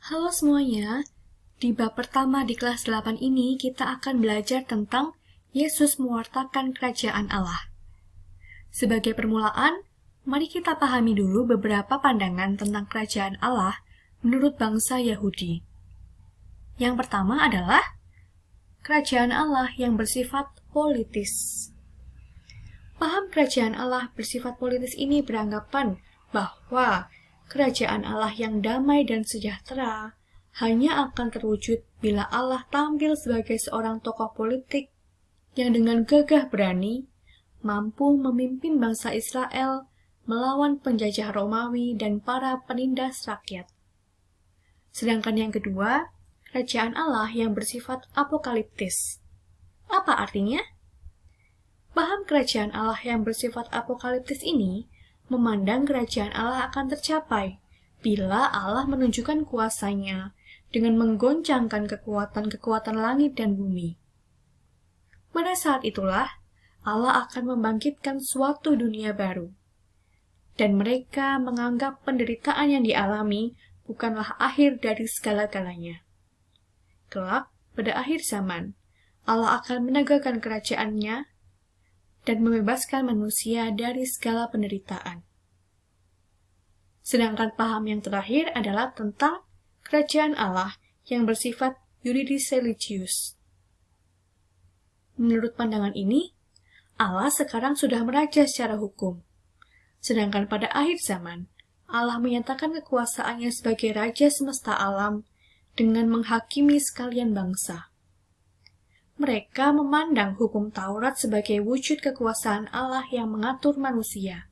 Halo semuanya, di bab pertama di kelas 8 ini kita akan belajar tentang Yesus mewartakan kerajaan Allah. Sebagai permulaan, mari kita pahami dulu beberapa pandangan tentang kerajaan Allah menurut bangsa Yahudi. Yang pertama adalah kerajaan Allah yang bersifat politis. Paham kerajaan Allah bersifat politis ini beranggapan bahwa kerajaan Allah yang damai dan sejahtera hanya akan terwujud bila Allah tampil sebagai seorang tokoh politik yang dengan gagah berani mampu memimpin bangsa Israel melawan penjajah Romawi dan para penindas rakyat. Sedangkan yang kedua, kerajaan Allah yang bersifat apokaliptis. Apa artinya? Paham kerajaan Allah yang bersifat apokaliptis ini memandang kerajaan Allah akan tercapai bila Allah menunjukkan kuasanya dengan menggoncangkan kekuatan-kekuatan langit dan bumi. Pada saat itulah Allah akan membangkitkan suatu dunia baru, dan mereka menganggap penderitaan yang dialami bukanlah akhir dari segala-galanya. Kelak, pada akhir zaman, Allah akan menegakkan kerajaannya dan membebaskan manusia dari segala penderitaan. Sedangkan paham yang terakhir adalah tentang kerajaan Allah yang bersifat yuridis religius. Menurut pandangan ini, Allah sekarang sudah meraja secara hukum. Sedangkan pada akhir zaman, Allah menyatakan kekuasaannya sebagai raja semesta alam dengan menghakimi sekalian bangsa. Mereka memandang hukum Taurat sebagai wujud kekuasaan Allah yang mengatur manusia.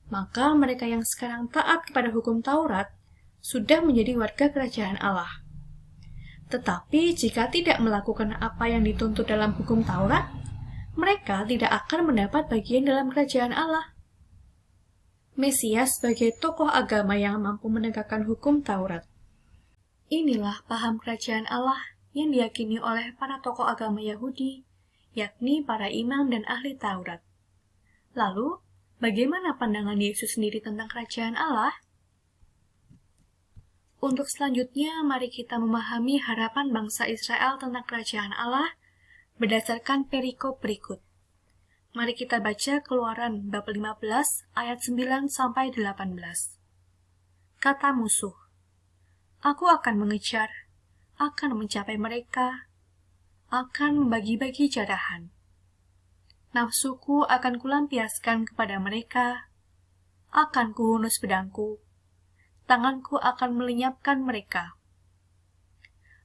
Maka mereka yang sekarang taat kepada hukum Taurat sudah menjadi warga kerajaan Allah. Tetapi jika tidak melakukan apa yang dituntut dalam hukum Taurat, mereka tidak akan mendapat bagian dalam kerajaan Allah. Mesias sebagai tokoh agama yang mampu menegakkan hukum Taurat. Inilah paham kerajaan Allah yang diyakini oleh para tokoh agama Yahudi, yakni para imam dan ahli Taurat. Lalu, bagaimana pandangan Yesus sendiri tentang kerajaan Allah? Untuk selanjutnya, mari kita memahami harapan bangsa Israel tentang kerajaan Allah berdasarkan perikop berikut. Mari kita baca Keluaran bab 15 ayat 9-18. Kata musuh, "Aku akan mengejar, akan mencapai mereka, akan membagi-bagi jarahan. Nafsuku akan kulampiaskan kepada mereka, akan kuhunus pedangku, tanganku akan melenyapkan mereka.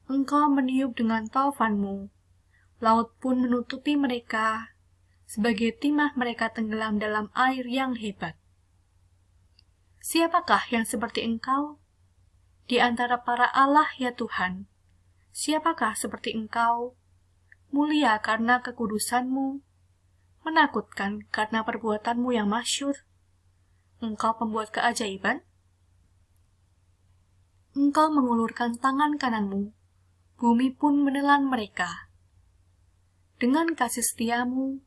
Engkau meniup dengan taufanmu, laut pun menutupi mereka, sebagai timah mereka tenggelam dalam air yang hebat. Siapakah yang seperti engkau? Di antara para Allah ya Tuhan, siapakah seperti engkau? Mulia karena kekudusanmu, menakutkan karena perbuatanmu yang masyhur. Engkau pembuat keajaiban. Engkau mengulurkan tangan kananmu, bumi pun menelan mereka. Dengan kasih setiamu,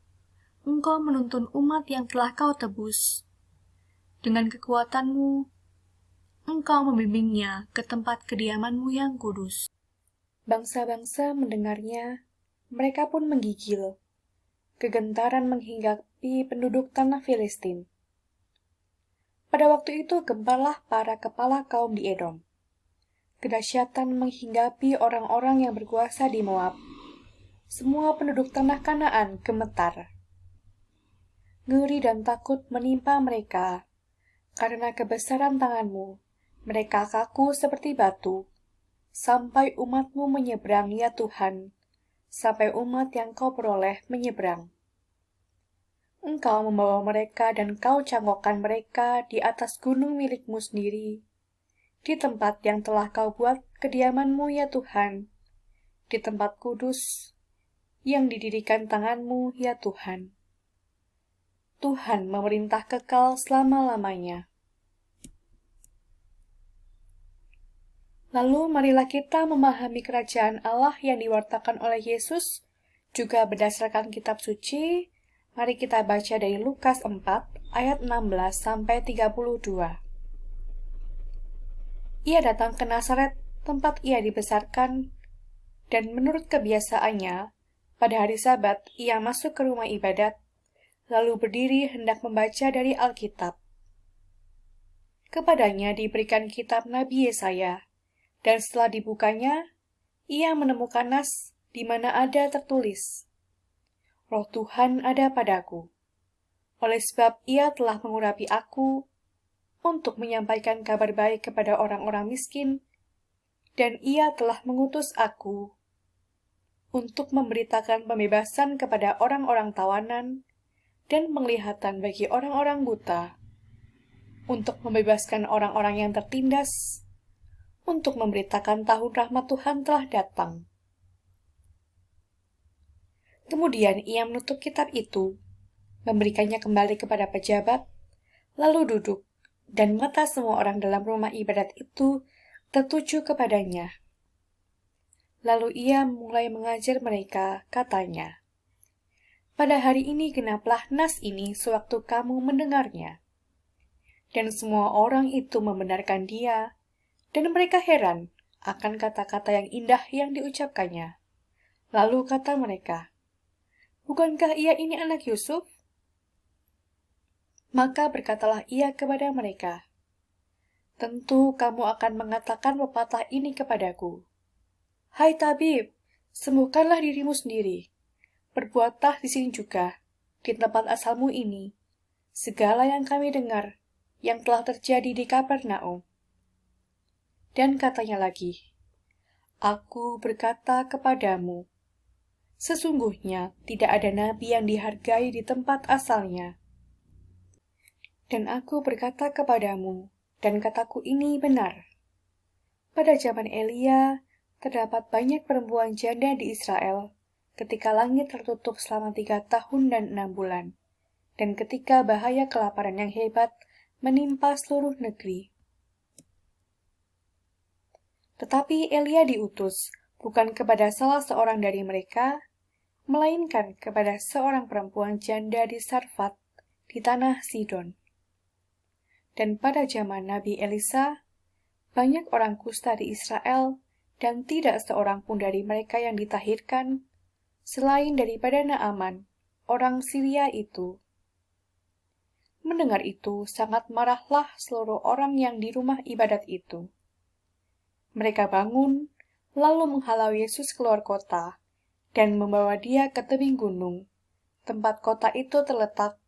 engkau menuntun umat yang telah kau tebus. Dengan kekuatanmu, engkau membimbingnya ke tempat kediamanmu yang kudus." Bangsa-bangsa mendengarnya, mereka pun menggigil. Kegentaran menghinggapi penduduk tanah Filistin. Pada waktu itu gempalah para kepala kaum di Edom. Kedahsyatan menghinggapi orang-orang yang berkuasa di Moab. Semua penduduk tanah Kanaan gemetar. Ngeri dan takut menimpa mereka. Karena kebesaran tanganmu, mereka kaku seperti batu. Sampai umatmu menyeberang ya Tuhan, sampai umat yang kau peroleh menyeberang. Engkau membawa mereka dan kau cangkokkan mereka di atas gunung milikmu sendiri, di tempat yang telah kau buat kediamanmu ya Tuhan, di tempat kudus yang didirikan tanganmu ya Tuhan. Tuhan memerintah kekal selama-lamanya. Lalu marilah kita memahami kerajaan Allah yang diwartakan oleh Yesus, juga berdasarkan kitab suci. Mari kita baca dari Lukas 4 ayat 16-32. Ia datang ke Nazaret tempat ia dibesarkan, dan menurut kebiasaannya, pada hari Sabat ia masuk ke rumah ibadat, lalu berdiri hendak membaca dari Alkitab. Kepadanya diberikan kitab Nabi Yesaya, dan setelah dibukanya, ia menemukan nas di mana ada tertulis, "Roh Tuhan ada padaku, oleh sebab ia telah mengurapi aku untuk menyampaikan kabar baik kepada orang-orang miskin, dan ia telah mengutus aku untuk memberitakan pembebasan kepada orang-orang tawanan dan penglihatan bagi orang-orang buta, untuk membebaskan orang-orang yang tertindas, untuk memberitakan tahun rahmat Tuhan telah datang." Kemudian ia menutup kitab itu, memberikannya kembali kepada pejabat, lalu duduk, dan mata semua orang dalam rumah ibadat itu tertuju kepadanya. Lalu ia mulai mengajar mereka, katanya, "Pada hari ini genaplah nas ini sewaktu kamu mendengarnya." Dan semua orang itu membenarkan dia, dan mereka heran akan kata-kata yang indah yang diucapkannya. Lalu kata mereka, "Bukankah ia ini anak Yusuf?" Maka berkatalah ia kepada mereka, "Tentu kamu akan mengatakan pepatah ini kepadaku, 'Hai tabib, sembuhkanlah dirimu sendiri. Perbuatlah di sini juga, di tempat asalmu ini, segala yang kami dengar, yang telah terjadi di Kapernaum.' Dan katanya lagi, 'Aku berkata kepadamu, sesungguhnya tidak ada nabi yang dihargai di tempat asalnya. Dan aku berkata kepadamu, dan kataku ini benar. Pada zaman Elia, terdapat banyak perempuan janda di Israel, ketika langit tertutup selama 3 tahun dan 6 bulan, dan ketika bahaya kelaparan yang hebat menimpa seluruh negeri. Tetapi Elia diutus bukan kepada salah seorang dari mereka, melainkan kepada seorang perempuan janda di Sarfat, di tanah Sidon. Dan pada zaman Nabi Elisa, banyak orang kusta di Israel, dan tidak seorang pun dari mereka yang ditahirkan, selain daripada Naaman, orang Syria itu. Mendengar itu, sangat marahlah seluruh orang yang di rumah ibadat itu. Mereka bangun, lalu menghalau Yesus keluar kota, dan membawa dia ke tebing gunung, tempat kota itu terletak,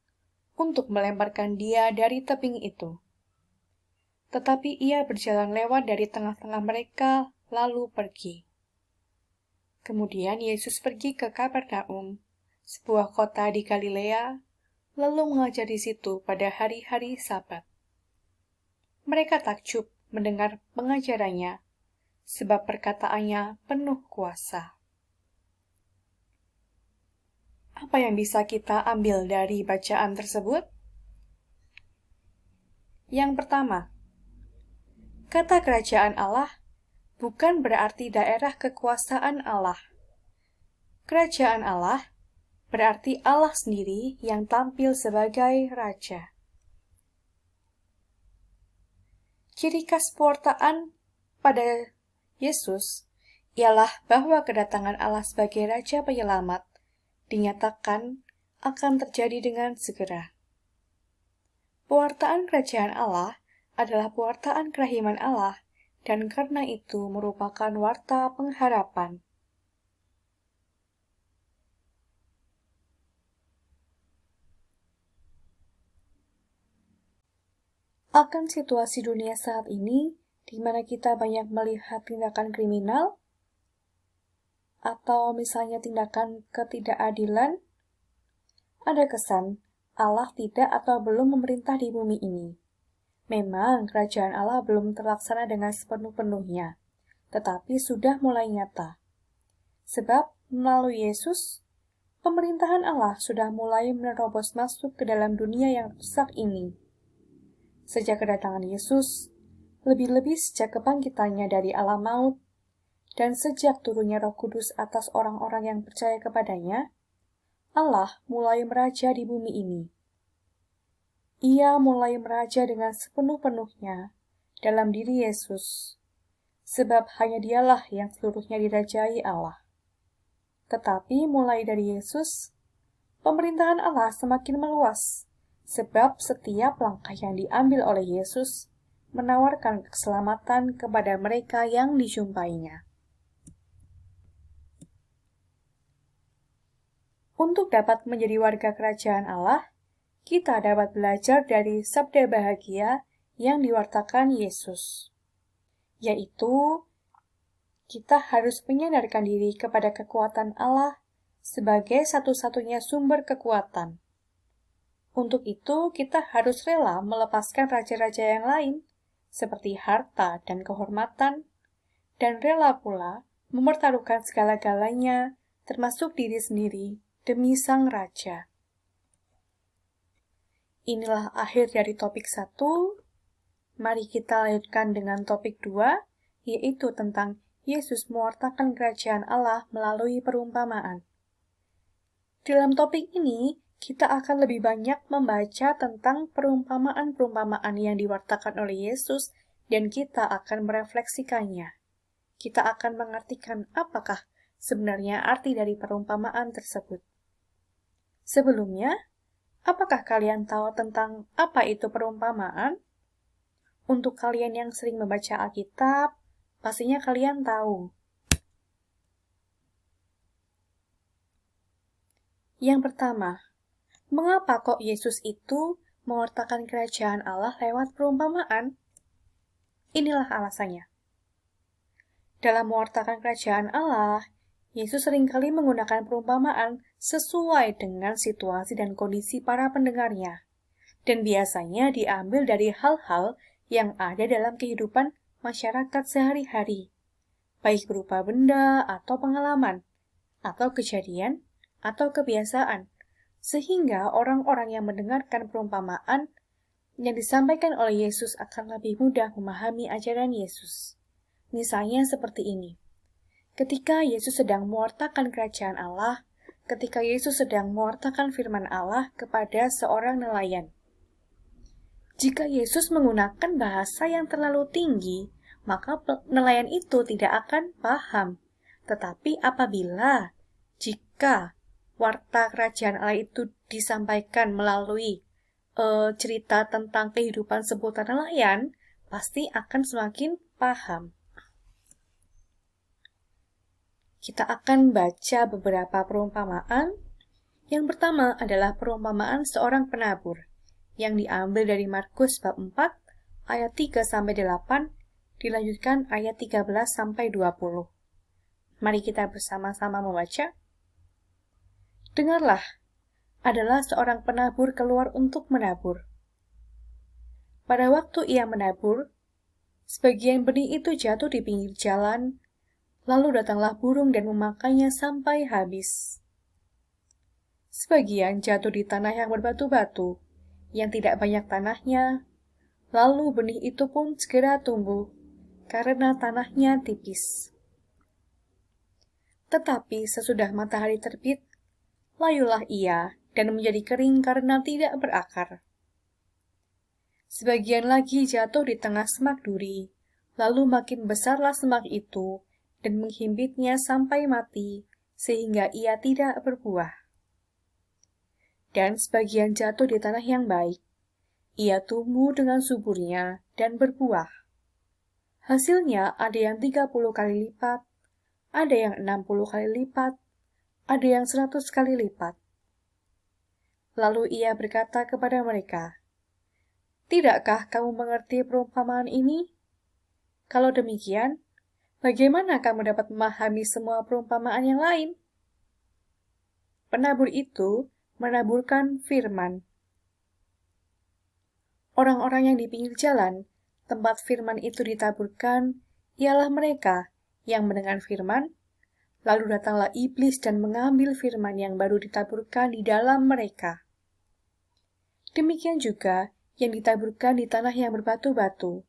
untuk melemparkan dia dari tebing itu. Tetapi ia berjalan lewat dari tengah-tengah mereka, lalu pergi. Kemudian Yesus pergi ke Kapernaum, sebuah kota di Galilea, lalu mengajar di situ pada hari-hari Sabat. Mereka takjub mendengar pengajarannya, sebab perkataannya penuh kuasa. Apa yang bisa kita ambil dari bacaan tersebut? Yang pertama, kata kerajaan Allah bukan berarti daerah kekuasaan Allah. Kerajaan Allah berarti Allah sendiri yang tampil sebagai raja. Ciri khas pewartaan pada Yesus ialah bahwa kedatangan Allah sebagai Raja Penyelamat dinyatakan akan terjadi dengan segera. Pewartaan kerajaan Allah adalah pewartaan kerahiman Allah, dan karena itu merupakan warta pengharapan. Akan situasi dunia saat ini, di mana kita banyak melihat tindakan kriminal, atau misalnya tindakan ketidakadilan, ada kesan Allah tidak atau belum memerintah di bumi ini. Memang kerajaan Allah belum terlaksana dengan sepenuh-penuhnya, tetapi sudah mulai nyata. Sebab melalui Yesus, pemerintahan Allah sudah mulai menerobos masuk ke dalam dunia yang rusak ini. Sejak kedatangan Yesus, lebih-lebih sejak kebangkitannya dari alam maut, dan sejak turunnya Roh Kudus atas orang-orang yang percaya kepadanya, Allah mulai meraja di bumi ini. Ia mulai meraja dengan sepenuh-penuhnya dalam diri Yesus, sebab hanya dialah yang seluruhnya dirajai Allah. Tetapi mulai dari Yesus, pemerintahan Allah semakin meluas, sebab setiap langkah yang diambil oleh Yesus menawarkan keselamatan kepada mereka yang dijumpainya. Untuk dapat menjadi warga kerajaan Allah, kita dapat belajar dari sabda bahagia yang diwartakan Yesus, yaitu kita harus menyandarkan diri kepada kekuatan Allah sebagai satu-satunya sumber kekuatan. Untuk itu, kita harus rela melepaskan raja-raja yang lain, seperti harta dan kehormatan, dan rela pula mempertaruhkan segala-galanya, termasuk diri sendiri, demi Sang Raja. Inilah akhir dari topik 1. Mari kita lanjutkan dengan topik 2, yaitu tentang Yesus mewartakan kerajaan Allah melalui perumpamaan. Dalam topik ini, kita akan lebih banyak membaca tentang perumpamaan-perumpamaan yang diwartakan oleh Yesus dan kita akan merefleksikannya. Kita akan mengartikan apakah sebenarnya arti dari perumpamaan tersebut. Sebelumnya, apakah kalian tahu tentang apa itu perumpamaan? Untuk kalian yang sering membaca Alkitab, pastinya kalian tahu. Yang pertama, mengapa kok Yesus itu mewartakan kerajaan Allah lewat perumpamaan? Inilah alasannya. Dalam mewartakan kerajaan Allah, Yesus seringkali menggunakan perumpamaan sesuai dengan situasi dan kondisi para pendengarnya, dan biasanya diambil dari hal-hal yang ada dalam kehidupan masyarakat sehari-hari, baik berupa benda atau pengalaman, atau kejadian, atau kebiasaan, sehingga orang-orang yang mendengarkan perumpamaan yang disampaikan oleh Yesus akan lebih mudah memahami ajaran Yesus. Misalnya seperti ini. Ketika Yesus sedang mewartakan kerajaan Allah, ketika Yesus sedang mewartakan firman Allah kepada seorang nelayan. Jika Yesus menggunakan bahasa yang terlalu tinggi, maka nelayan itu tidak akan paham. Tetapi apabila jika warta kerajaan Allah itu disampaikan melalui cerita tentang kehidupan seputar nelayan, pasti akan semakin paham. Kita akan baca beberapa perumpamaan. Yang pertama adalah perumpamaan seorang penabur yang diambil dari Markus bab 4 ayat 3-8, dilanjutkan ayat 13-20. Mari kita bersama-sama membaca. Dengarlah, adalah seorang penabur keluar untuk menabur. Pada waktu ia menabur, sebagian benih itu jatuh di pinggir jalan, lalu datanglah burung dan memakannya sampai habis. Sebagian jatuh di tanah yang berbatu-batu, yang tidak banyak tanahnya, lalu benih itu pun segera tumbuh, karena tanahnya tipis. Tetapi sesudah matahari terbit, layulah ia dan menjadi kering karena tidak berakar. Sebagian lagi jatuh di tengah semak duri, lalu makin besarlah semak itu, dan menghimpitnya sampai mati, sehingga ia tidak berbuah. Dan sebagian jatuh di tanah yang baik. Ia tumbuh dengan suburnya dan berbuah. Hasilnya ada yang 30 kali lipat, ada yang 60 kali lipat, ada yang 100 kali lipat. Lalu ia berkata kepada mereka, "Tidakkah kamu mengerti perumpamaan ini? Kalau demikian, bagaimana kamu dapat memahami semua perumpamaan yang lain?" Penabur itu menaburkan firman. Orang-orang yang di pinggir jalan, tempat firman itu ditaburkan, ialah mereka yang mendengar firman, lalu datanglah iblis dan mengambil firman yang baru ditaburkan di dalam mereka. Demikian juga yang ditaburkan di tanah yang berbatu-batu,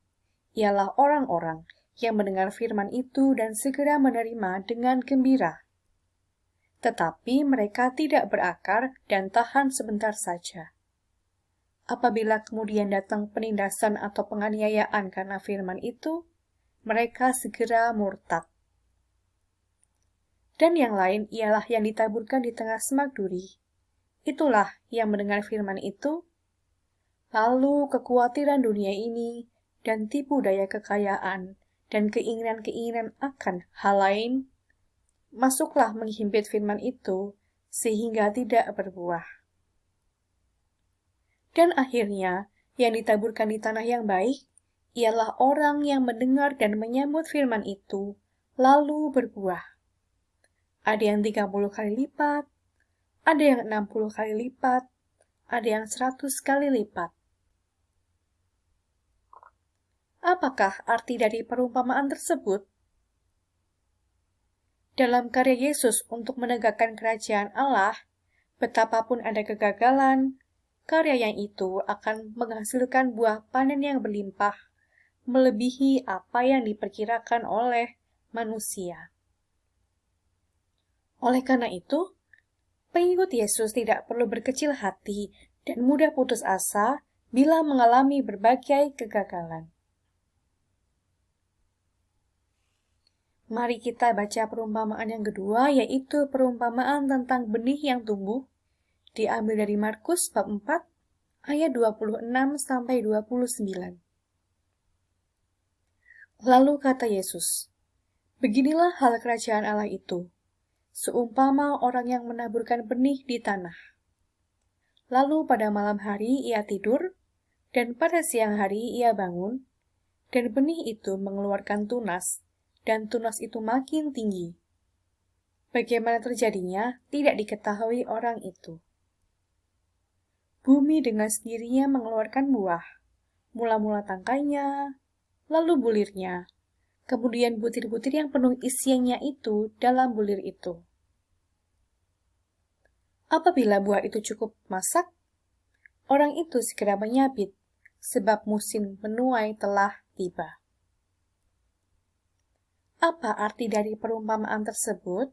ialah orang-orang yang mendengar firman itu dan segera menerima dengan gembira. Tetapi mereka tidak berakar dan tahan sebentar saja. Apabila kemudian datang penindasan atau penganiayaan karena firman itu, mereka segera murtad. Dan yang lain ialah yang ditaburkan di tengah semak duri. Itulah yang mendengar firman itu, lalu kekhawatiran dunia ini dan tipu daya kekayaan dan keinginan-keinginan akan hal lain, masuklah menghimpit firman itu sehingga tidak berbuah. Dan akhirnya, yang ditaburkan di tanah yang baik, ialah orang yang mendengar dan menyambut firman itu, lalu berbuah. Ada yang 30 kali lipat, ada yang 60 kali lipat, ada yang 100 kali lipat. Apakah arti dari perumpamaan tersebut? Dalam karya Yesus untuk menegakkan kerajaan Allah, betapapun ada kegagalan, karya yang itu akan menghasilkan buah panen yang berlimpah, melebihi apa yang diperkirakan oleh manusia. Oleh karena itu, pengikut Yesus tidak perlu berkecil hati dan mudah putus asa bila mengalami berbagai kegagalan. Mari kita baca perumpamaan yang kedua, yaitu perumpamaan tentang benih yang tumbuh, diambil dari Markus bab 4 ayat 26-29. Lalu kata Yesus, "Beginilah hal kerajaan Allah itu, seumpama orang yang menaburkan benih di tanah. Lalu pada malam hari ia tidur, dan pada siang hari ia bangun, dan benih itu mengeluarkan tunas, dan tunas itu makin tinggi. Bagaimana terjadinya, tidak diketahui orang itu. Bumi dengan sendirinya mengeluarkan buah, mula-mula tangkainya, lalu bulirnya, kemudian butir-butir yang penuh isiannya itu dalam bulir itu. Apabila buah itu cukup masak, orang itu segera menyabit, sebab musim menuai telah tiba." Apa arti dari perumpamaan tersebut?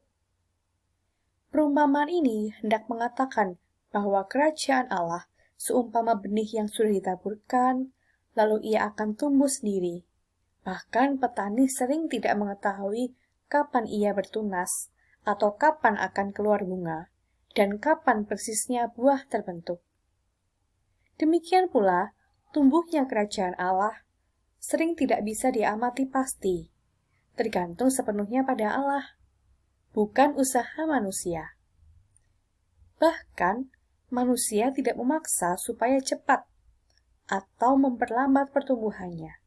Perumpamaan ini hendak mengatakan bahwa kerajaan Allah seumpama benih yang sudah ditaburkan, lalu ia akan tumbuh sendiri. Bahkan petani sering tidak mengetahui kapan ia bertunas, atau kapan akan keluar bunga, dan kapan persisnya buah terbentuk. Demikian pula, tumbuhnya kerajaan Allah sering tidak bisa diamati pasti, tergantung sepenuhnya pada Allah, bukan usaha manusia. Bahkan, manusia tidak memaksa supaya cepat atau memperlambat pertumbuhannya.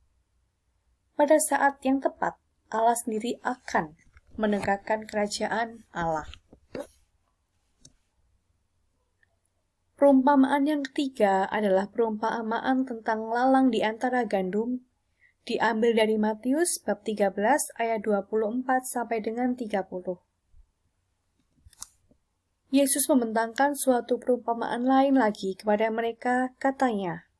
Pada saat yang tepat, Allah sendiri akan menegakkan kerajaan Allah. Perumpamaan yang ketiga adalah perumpamaan tentang lalang di antara gandum, diambil dari Matius bab 13 ayat 24 sampai dengan 30. Yesus membentangkan suatu perumpamaan lain lagi kepada mereka, katanya,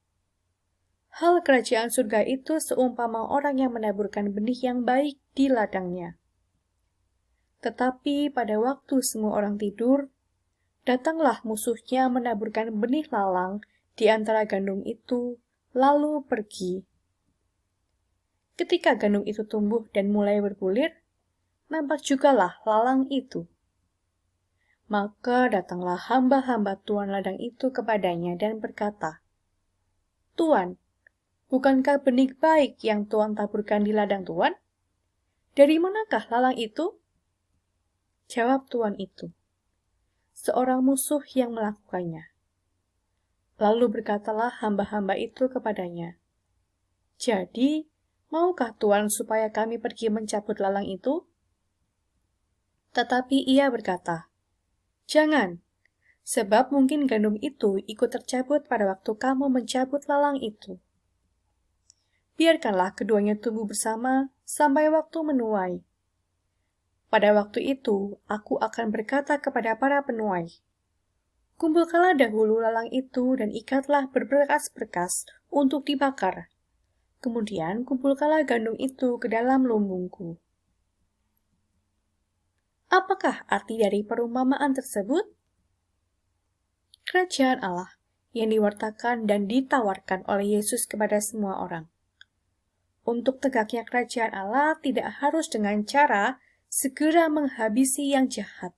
"Hal kerajaan surga itu seumpama orang yang menaburkan benih yang baik di ladangnya. Tetapi pada waktu semua orang tidur, datanglah musuhnya menaburkan benih lalang di antara gandum itu, lalu pergi. Ketika gandum itu tumbuh dan mulai berbulir, nampak jugalah lalang itu. Maka datanglah hamba-hamba tuan ladang itu kepadanya dan berkata, 'Tuan, bukankah benih baik yang Tuan taburkan di ladang Tuan? Dari manakah lalang itu?' Jawab tuan itu, 'Seorang musuh yang melakukannya.' Lalu berkatalah hamba-hamba itu kepadanya, 'Jadi, maukah Tuan supaya kami pergi mencabut lalang itu?' Tetapi ia berkata, 'Jangan, sebab mungkin gandum itu ikut tercabut pada waktu kamu mencabut lalang itu. Biarkanlah keduanya tumbuh bersama sampai waktu menuai. Pada waktu itu, aku akan berkata kepada para penuai, kumpulkanlah dahulu lalang itu dan ikatlah berberkas-berkas untuk dibakar. Kemudian kumpulkanlah gandum itu ke dalam lumbungku.'" Apakah arti dari perumpamaan tersebut? Kerajaan Allah yang diwartakan dan ditawarkan oleh Yesus kepada semua orang. untuk tegaknya kerajaan Allah tidak harus dengan cara segera menghabisi yang jahat,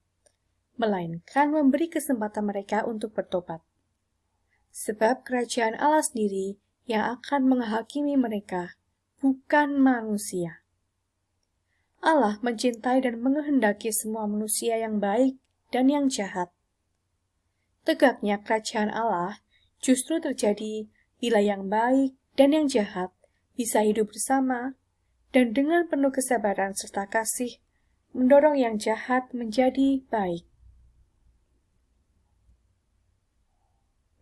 melainkan memberi kesempatan mereka untuk bertobat. Sebab kerajaan Allah sendiri yang akan menghakimi mereka, bukan manusia. Allah mencintai dan menghendaki semua manusia yang baik dan yang jahat. Tegaknya kerajaan Allah justru terjadi bila yang baik dan yang jahat bisa hidup bersama dan dengan penuh kesabaran serta kasih mendorong yang jahat menjadi baik.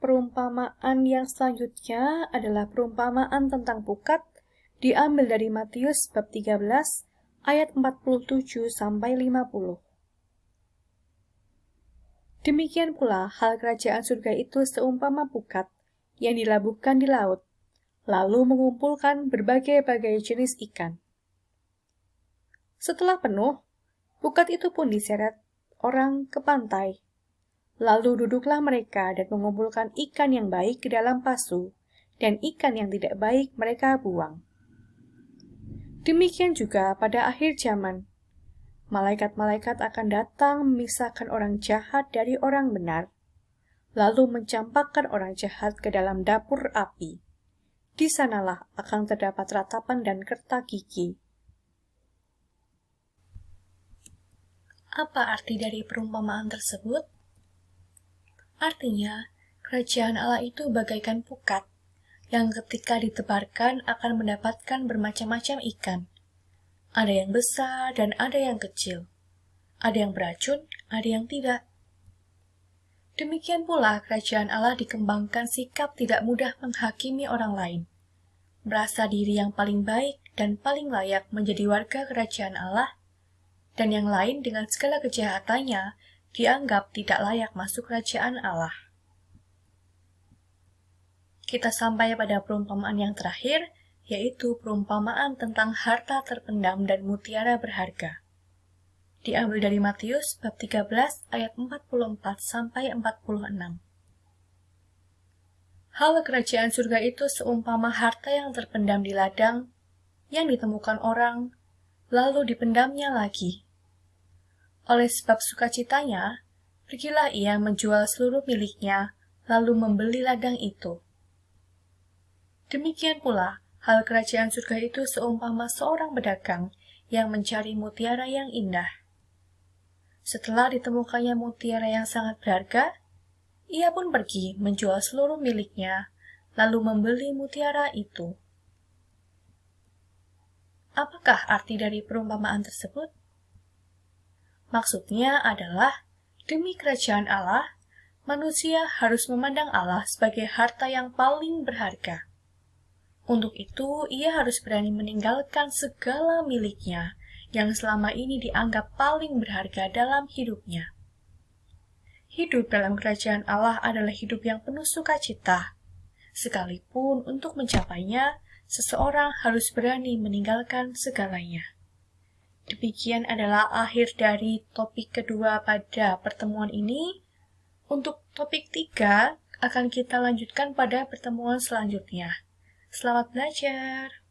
Perumpamaan yang selanjutnya adalah perumpamaan tentang pukat, diambil dari Matius bab 13 ayat 47 sampai 50. Demikian pula hal kerajaan surga itu seumpama pukat yang dilabuhkan di laut, lalu mengumpulkan berbagai-bagai jenis ikan. Setelah penuh, pukat itu pun diseret orang ke pantai. Lalu duduklah mereka dan mengumpulkan ikan yang baik ke dalam pasu, dan ikan yang tidak baik mereka buang. Demikian juga pada akhir zaman, malaikat-malaikat akan datang memisahkan orang jahat dari orang benar, lalu mencampakkan orang jahat ke dalam dapur api. Di sanalah akan terdapat ratapan dan kerta gigi. Apa arti dari perumpamaan tersebut? Artinya, kerajaan Allah itu bagaikan pukat, yang ketika ditebarkan akan mendapatkan bermacam-macam ikan. Ada yang besar dan ada yang kecil. Ada yang beracun, ada yang tidak. Demikian pula kerajaan Allah dikembangkan sikap tidak mudah menghakimi orang lain, merasa diri yang paling baik dan paling layak menjadi warga kerajaan Allah, dan yang lain dengan segala kejahatannya dianggap tidak layak masuk kerajaan Allah. Kita sampai pada perumpamaan yang terakhir, yaitu perumpamaan tentang harta terpendam dan mutiara berharga. Diambil dari Matius bab 13 ayat 44 sampai 46. Hal kerajaan surga itu seumpama harta yang terpendam di ladang, yang ditemukan orang, lalu dipendamnya lagi. Oleh sebab sukacitanya, pergilah ia menjual seluruh miliknya, lalu membeli ladang itu. Demikian pula, hal kerajaan surga itu seumpama seorang pedagang yang mencari mutiara yang indah. Setelah ditemukannya mutiara yang sangat berharga, ia pun pergi menjual seluruh miliknya, lalu membeli mutiara itu. Apakah arti dari perumpamaan tersebut? Maksudnya adalah, demi kerajaan Allah, manusia harus memandang Allah sebagai harta yang paling berharga. Untuk itu, ia harus berani meninggalkan segala miliknya yang selama ini dianggap paling berharga dalam hidupnya. Hidup dalam kerajaan Allah adalah hidup yang penuh sukacita. Sekalipun untuk mencapainya, seseorang harus berani meninggalkan segalanya. Demikian adalah akhir dari topik kedua pada pertemuan ini. Untuk topik 3 akan kita lanjutkan pada pertemuan selanjutnya. Selamat belajar!